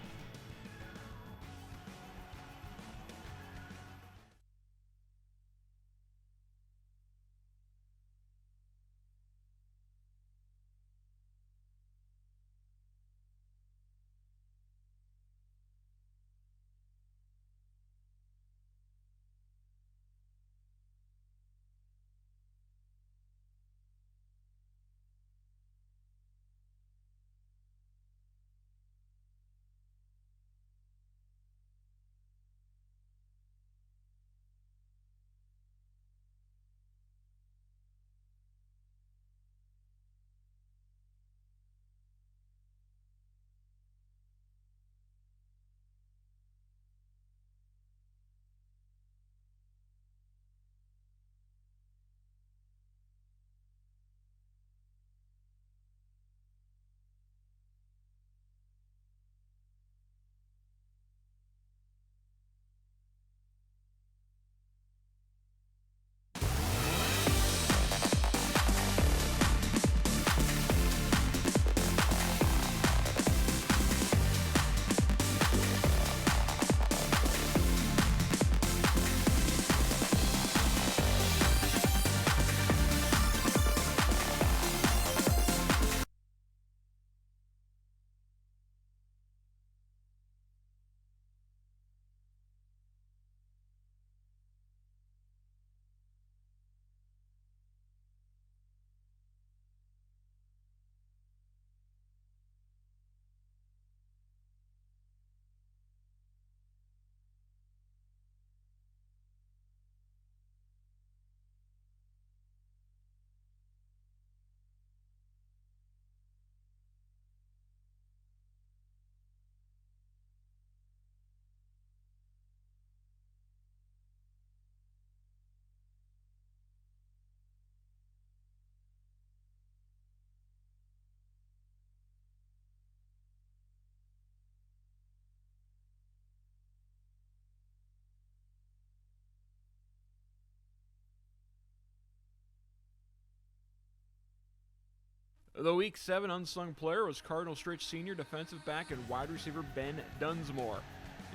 The Week 7 Unsung Player was Cardinal Stritch senior defensive back and wide receiver Ben Dunsmore.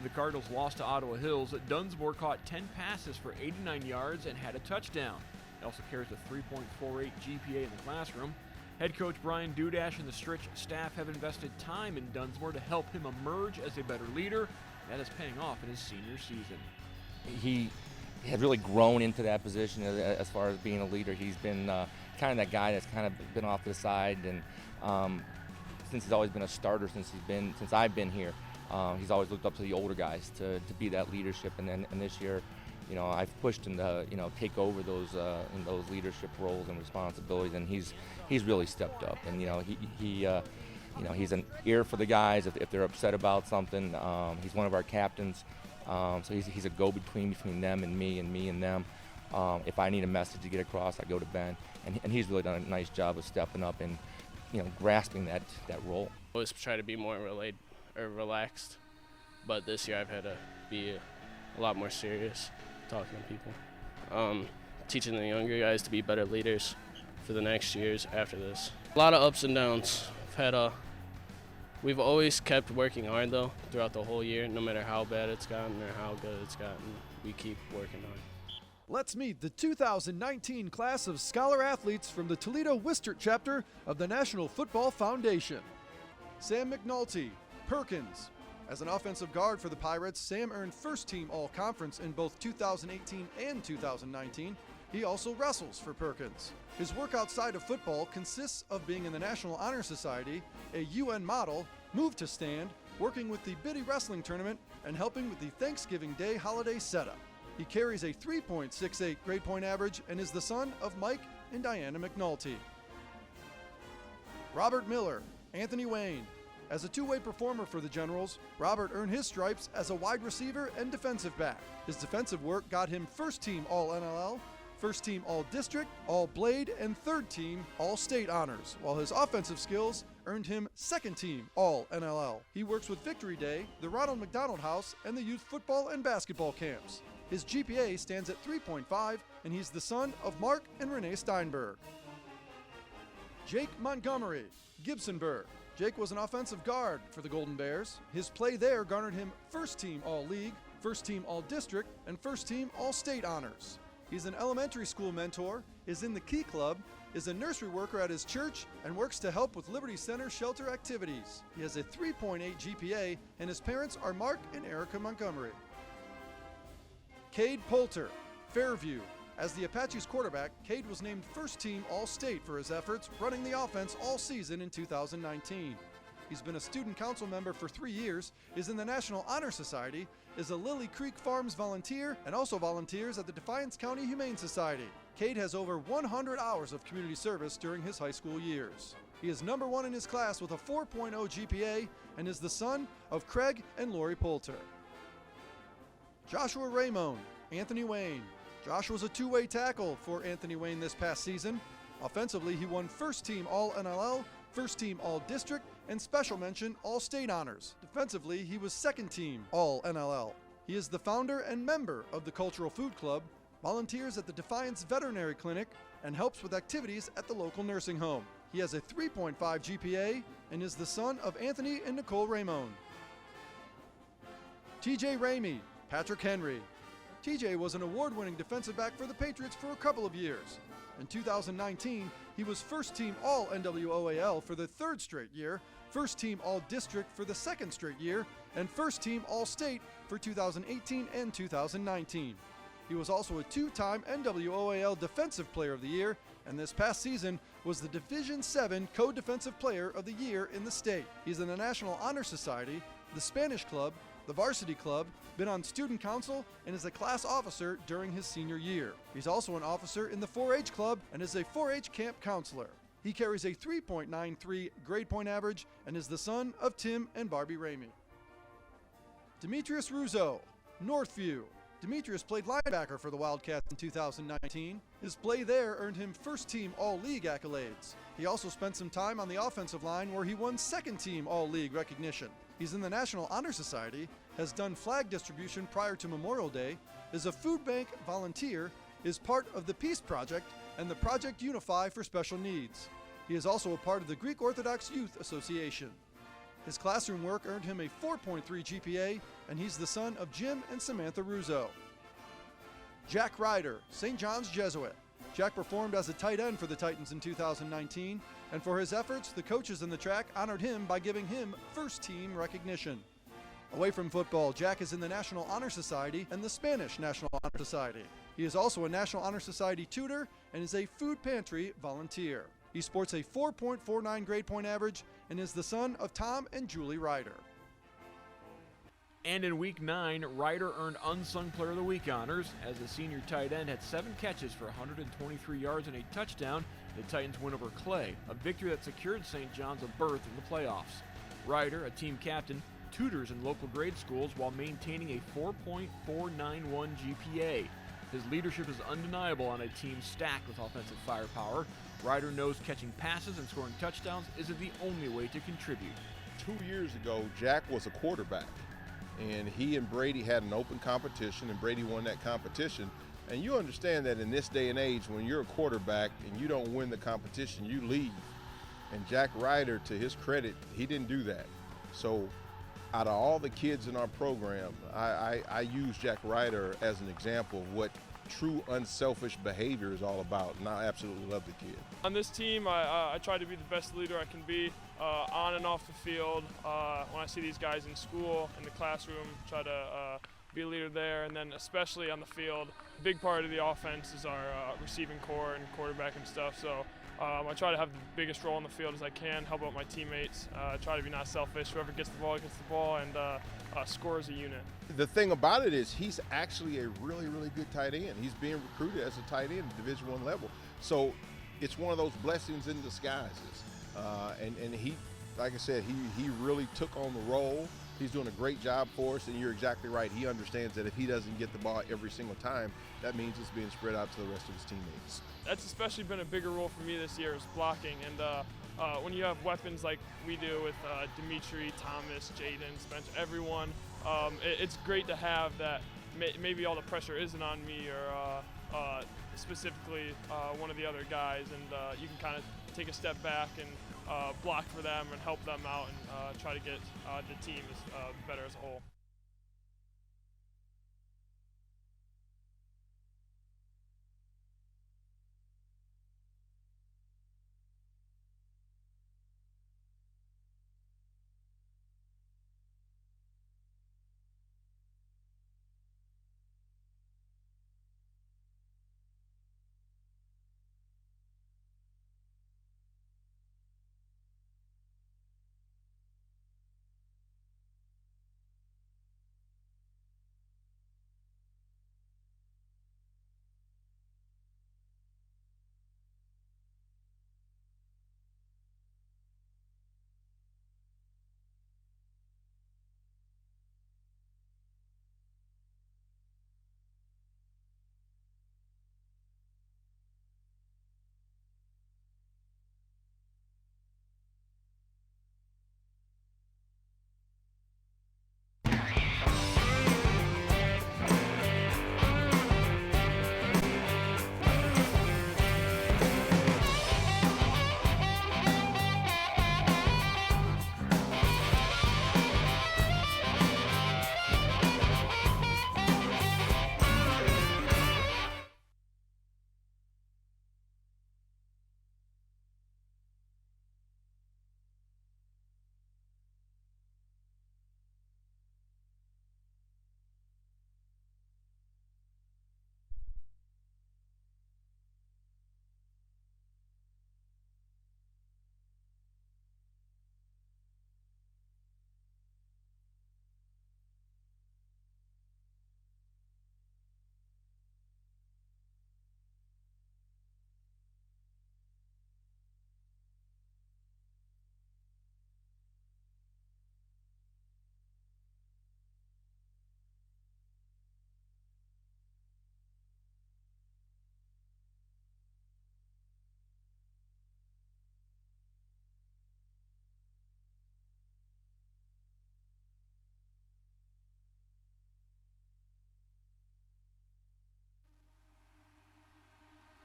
The Cardinals lost to Ottawa Hills. Dunsmore caught 10 passes for 89 yards and had a touchdown. He also carries a 3.48 GPA in the classroom. Head coach Brian Dudash and the Stritch staff have invested time in Dunsmore to help him emerge as a better leader. That is paying off in his senior season. He has really grown into that position as far as being a leader. He's been kind of that guy that's kind of been off to the side, and since he's always been a starter since I've been here, he's always looked up to the older guys to be that leadership. And this year, I've pushed him to take over those in those leadership roles and responsibilities, and he's really stepped up. And he's an ear for the guys if they're upset about something. He's one of our captains. So he's a go-between between them and me and them. If I need a message to get across, I go to Ben, and he's really done a nice job of stepping up and grasping that role. I always try to be more relaxed, but this year I've had to be a lot more serious, talking to people, teaching the younger guys to be better leaders for the next years after this. A lot of ups and downs. We've always kept working hard, though, throughout the whole year. No matter how bad it's gotten or how good it's gotten, we keep working hard. Let's meet the 2019 class of Scholar Athletes from the Toledo Wistert chapter of the National Football Foundation. Sam McNulty, Perkins. As an offensive guard for the Pirates, Sam earned first-team All-Conference in both 2018 and 2019. He also wrestles for Perkins. His work outside of football consists of being in the National Honor Society, a UN model, Move to Stand, working with the Biddy Wrestling Tournament, and helping with the Thanksgiving Day holiday setup. He carries a 3.68 grade point average and is the son of Mike and Diana McNulty. Robert Miller, Anthony Wayne. As a two-way performer for the Generals, Robert earned his stripes as a wide receiver and defensive back. His defensive work got him first-team All-NLL, first-team All-District, All-Blade, and third-team All-State honors, while his offensive skills earned him second-team All-NLL. He works with Victory Day, the Ronald McDonald House, and the youth football and basketball camps. His GPA stands at 3.5, and he's the son of Mark and Renee Steinberg. Jake Montgomery, Gibsonburg. Jake was an offensive guard for the Golden Bears. His play there garnered him first-team All-League, first-team All-District, and first-team All-State honors. He's an elementary school mentor, is in the Key Club, is a nursery worker at his church, and works to help with Liberty Center shelter activities. He has a 3.8 GPA, and his parents are Mark and Erica Montgomery. Cade Poulter, Fairview. As the Apaches quarterback, Cade was named first-team All-State for his efforts running the offense all season in 2019. He's been a student council member for 3 years, is in the National Honor Society, is a Lily Creek Farms volunteer, and also volunteers at the Defiance County Humane Society. Cade has over 100 hours of community service during his high school years. He is number 1 in his class with a 4.0 GPA and is the son of Craig and Lori Poulter. Joshua Raymond, Anthony Wayne. Josh was a two-way tackle for Anthony Wayne this past season. Offensively, he won first-team All-NLL, first-team All-District, and special mention All-State honors. Defensively, he was second-team All-NLL. He is the founder and member of the Cultural Food Club, volunteers at the Defiance Veterinary Clinic, and helps with activities at the local nursing home. He has a 3.5 GPA and is the son of Anthony and Nicole Raymond. TJ Ramey, Patrick Henry. TJ was an award-winning defensive back for the Patriots for a couple of years. In 2019, he was first-team All-NWOAL for the third straight year, first-team All-District for the second straight year, and first-team All-State for 2018 and 2019. He was also a two-time NWOAL Defensive Player of the Year, and this past season was the Division VII Co-Defensive Player of the Year in the state. He's in the National Honor Society, the Spanish Club, the Varsity Club, been on student council, and is a class officer during his senior year. He's also an officer in the 4-H Club and is a 4-H camp counselor. He carries a 3.93 grade point average and is the son of Tim and Barbie Ramey. Demetrius Russo, Northview. Demetrius played linebacker for the Wildcats in 2019. His play there earned him first-team All-League accolades. He also spent some time on the offensive line where he won second-team All-League recognition. He's in the National Honor Society, has done flag distribution prior to Memorial Day, is a food bank volunteer, is part of the Peace Project and the Project Unify for Special Needs. He is also a part of the Greek Orthodox Youth Association. His classroom work earned him a 4.3 GPA, and he's the son of Jim and Samantha Russo. Jack Ryder, St. John's Jesuit. Jack performed as a tight end for the Titans in 2019, and for his efforts, the coaches in the track honored him by giving him first-team recognition. Away from football, Jack is in the National Honor Society and the Spanish National Honor Society. He is also a National Honor Society tutor and is a food pantry volunteer. He sports a 4.49 grade point average and is the son of Tom and Julie Ryder. And in Week 9, Ryder earned Unsung Player of the Week honors as the senior tight end had 7 catches for 123 yards and a touchdown. The Titans win over Clay, a victory that secured St. John's a berth in the playoffs. Ryder, a team captain, tutors in local grade schools while maintaining a 4.491 GPA. His leadership is undeniable on a team stacked with offensive firepower. Ryder knows catching passes and scoring touchdowns isn't the only way to contribute. 2 years ago, Jack was a quarterback, and he and Brady had an open competition, and Brady won that competition. And you understand that in this day and age, when you're a quarterback and you don't win the competition, you leave. And Jack Ryder, to his credit, he didn't do that. So out of all the kids in our program, I use Jack Ryder as an example of what true unselfish behavior is all about, and I absolutely love the kid. On this team, I try to be the best leader I can be on and off the field. When I see these guys in school, in the classroom, try to be a leader there, and then especially on the field. A big part of the offense is our receiving core and quarterback and stuff, so I try to have the biggest role on the field as I can, help out my teammates, try to be not selfish. Whoever gets the ball, and score as a unit. The thing about it is he's actually a really, really good tight end. He's being recruited as a tight end at Division I level. So it's one of those blessings in disguises. And he, like I said, he really took on the role. He's doing a great job for us, and you're exactly right. He understands that if he doesn't get the ball every single time, that means it's being spread out to the rest of his teammates. That's especially been a bigger role for me this year is blocking. And when you have weapons like we do with Dimitri, Thomas, Jaden, Spencer, everyone, it's great to have that. Maybe all the pressure isn't on me or specifically one of the other guys, and you can kind of take a step back and block for them and help them out and try to get the team better as a whole.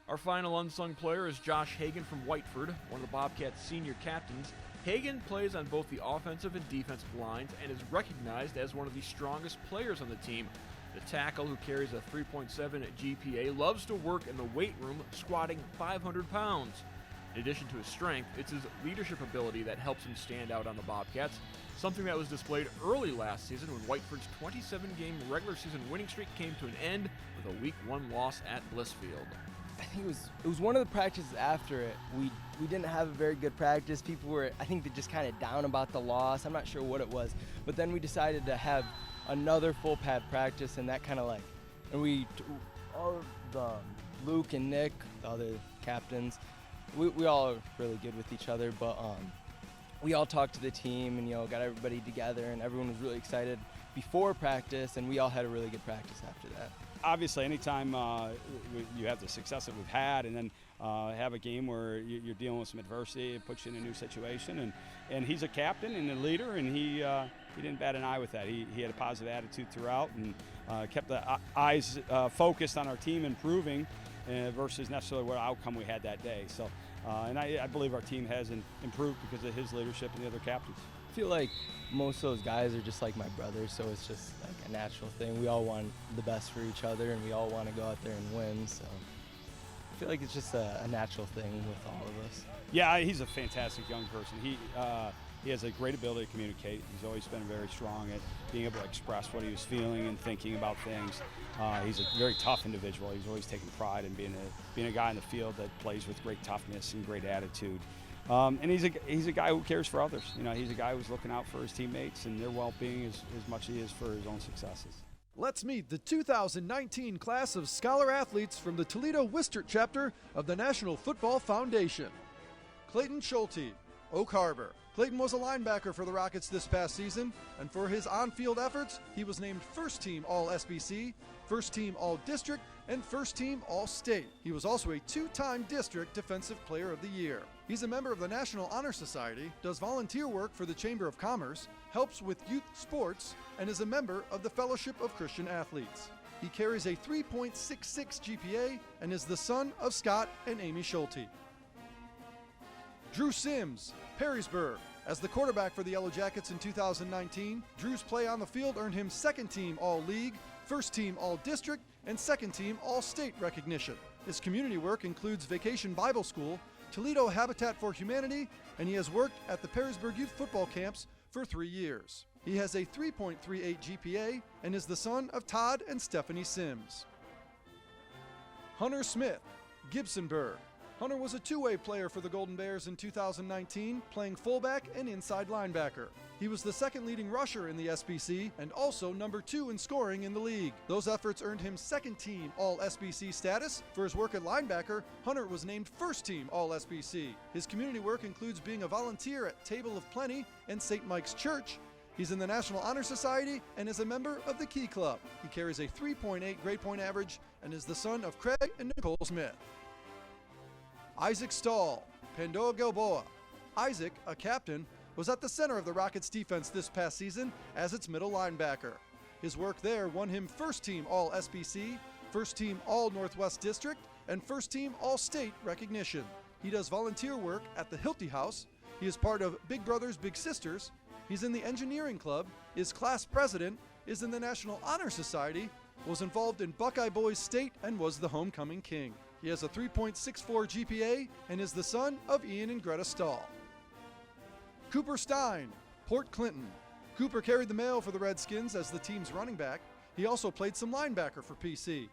Our final unsung player is Josh Hagan from Whiteford, one of the Bobcats' senior captains. Hagan plays on both the offensive and defensive lines and is recognized as one of the strongest players on the team. The tackle, who carries a 3.7 GPA, loves to work in the weight room, squatting 500 pounds. In addition to his strength, it's his leadership ability that helps him stand out on the Bobcats, something that was displayed early last season when Whiteford's 27-game regular season winning streak came to an end with a Week 1 loss at Blissfield. I think it was one of the practices after it. We didn't have a very good practice. People were, I think, they're just kind of down about the loss. I'm not sure what it was. But then we decided to have another full pad practice, and that kind of all the Luke and Nick, the other captains, we all are really good with each other, but we all talked to the team and, got everybody together, and everyone was really excited before practice, and we all had a really good practice after that. Obviously, anytime you have the success that we've had, and then have a game where you're dealing with some adversity, it puts you in a new situation. And he's a captain and a leader, and he didn't bat an eye with that. He had a positive attitude throughout, and kept the eyes focused on our team improving versus necessarily what outcome we had that day. So, and I believe our team has improved because of his leadership and the other captains. I feel like most of those guys are just like my brothers, so it's just like a natural thing. We all want the best for each other, and we all want to go out there and win, so I feel like it's just a natural thing with all of us. Yeah, he's a fantastic young person. he has a great ability to communicate. He's always been very strong at being able to express what he was feeling and thinking about things. He's a very tough individual. He's always taken pride in being a guy in the field that plays with great toughness and great attitude. And he's a guy who cares for others. You know, he's a guy who's looking out for his teammates and their well-being as much as he is for his own successes. Let's meet the 2019 class of scholar athletes from the Toledo Wistert chapter of the National Football Foundation. Clayton Schulte, Oak Harbor. Clayton was a linebacker for the Rockets this past season, and for his on-field efforts, he was named First Team All-SBC, First Team All-District, and First Team All-State. He was also a two-time District Defensive Player of the Year. He's a member of the National Honor Society, does volunteer work for the Chamber of Commerce, helps with youth sports, and is a member of the Fellowship of Christian Athletes. He carries a 3.66 GPA and is the son of Scott and Amy Schulte. Drew Sims, Perrysburg. As the quarterback for the Yellow Jackets in 2019, Drew's play on the field earned him Second Team All-League, First Team All-District, and Second Team All-State recognition. His community work includes Vacation Bible School, Toledo Habitat for Humanity, and he has worked at the Perrysburg Youth Football Camps for 3 years. He has a 3.38 GPA and is the son of Todd and Stephanie Sims. Hunter Smith, Gibsonburg. Hunter was a two-way player for the Golden Bears in 2019, playing fullback and inside linebacker. He was the second leading rusher in the SBC and also number 2 in scoring in the league. Those efforts earned him Second Team All-SBC status. For his work at linebacker, Hunter was named First Team All-SBC. His community work includes being a volunteer at Table of Plenty and St. Mike's Church. He's in the National Honor Society and is a member of the Key Club. He carries a 3.8 grade point average and is the son of Craig and Nicole Smith. Isaac Stahl, Pandora Gilboa. Isaac, a captain, was at the center of the Rockets' defense this past season as its middle linebacker. His work there won him First Team All-SBC, First Team All-Northwest District, and First Team All-State recognition. He does volunteer work at the Hilty House. He is part of Big Brothers Big Sisters. He's in the engineering club, is class president, is in the National Honor Society, was involved in Buckeye Boys State, and was the homecoming king. He has a 3.64 GPA and is the son of Ian and Greta Stahl. Cooper Stein, Port Clinton. Cooper carried the mail for the Redskins as the team's running back. He also played some linebacker for PC.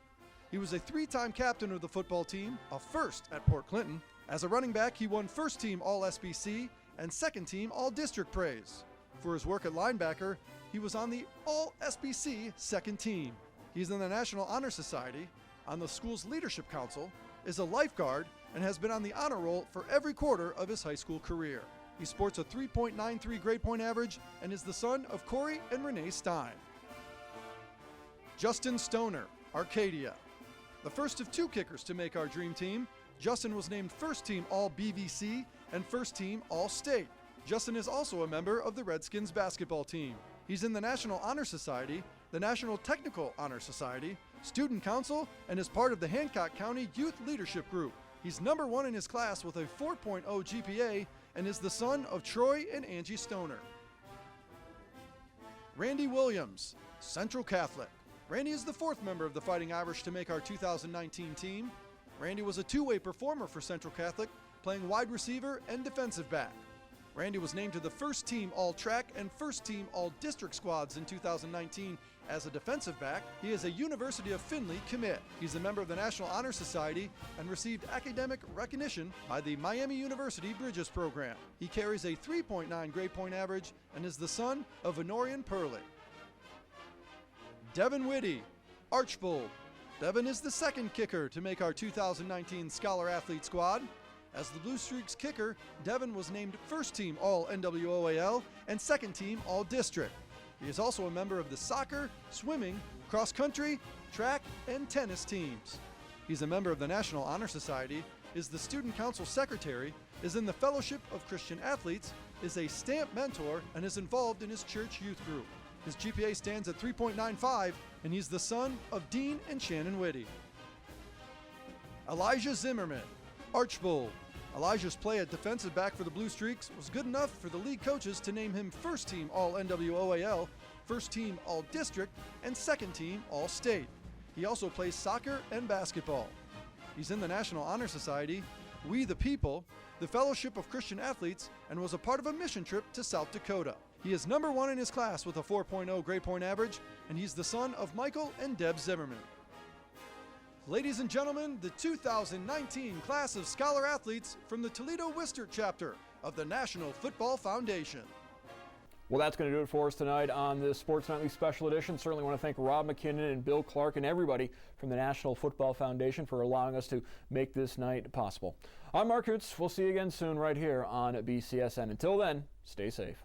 He was a 3-time captain of the football team, a first at Port Clinton. As a running back, he won First Team All-SBC and Second Team All-District praise. For his work at linebacker, he was on the All-SBC Second Team. He's in the National Honor Society, on the school's leadership council, is a lifeguard, and has been on the honor roll for every quarter of his high school career. He sports a 3.93 grade point average and is the son of Corey and Renee Stein. Justin Stoner, Arcadia. The first of 2 kickers to make our dream team, Justin was named First Team All-BVC and First Team All-State. Justin is also a member of the Redskins basketball team. He's in the National Honor Society, the National Technical Honor Society, Student Council, and is part of the Hancock County Youth Leadership Group. He's number 1 in his class with a 4.0 GPA and is the son of Troy and Angie Stoner. Randy Williams, Central Catholic. Randy is the 4th member of the Fighting Irish to make our 2019 team. Randy was a 2-way performer for Central Catholic, playing wide receiver and defensive back. Randy was named to the First Team All-Track and First Team All-District squads in 2019 as a defensive back. He is a University of Findlay commit. He's a member of the National Honor Society and received academic recognition by the Miami University Bridges program. He carries a 3.9 grade point average and is the son of Honorian Purley. Devin Whitty, Archbold. Devin is the 2nd kicker to make our 2019 Scholar Athlete squad. As the Blue Streaks kicker, Devin was named First Team All-NWOAL and Second Team All-District. He is also a member of the soccer, swimming, cross country, track, and tennis teams. He's a member of the National Honor Society, is the Student Council Secretary, is in the Fellowship of Christian Athletes, is a Stamp mentor, and is involved in his church youth group. His GPA stands at 3.95, and he's the son of Dean and Shannon Whitty. Elijah Zimmerman, Archbold. Elijah's play at defensive back for the Blue Streaks was good enough for the league coaches to name him First Team All-NWOAL, First Team All-District, and Second Team All-State. He also plays soccer and basketball. He's in the National Honor Society, We the People, the Fellowship of Christian Athletes, and was a part of a mission trip to South Dakota. He is number 1 in his class with a 4.0 grade point average, and he's the son of Michael and Deb Zimmerman. Ladies and gentlemen, the 2019 class of Scholar Athletes from the Toledo Wistert chapter of the National Football Foundation. Well, that's going to do it for us tonight on this Sports Nightly Special Edition. Certainly want to thank Rob MacKinnon and Bill Clark and everybody from the National Football Foundation for allowing us to make this night possible. I'm Mark Hoots. We'll see you again soon right here on BCSN. Until then, stay safe.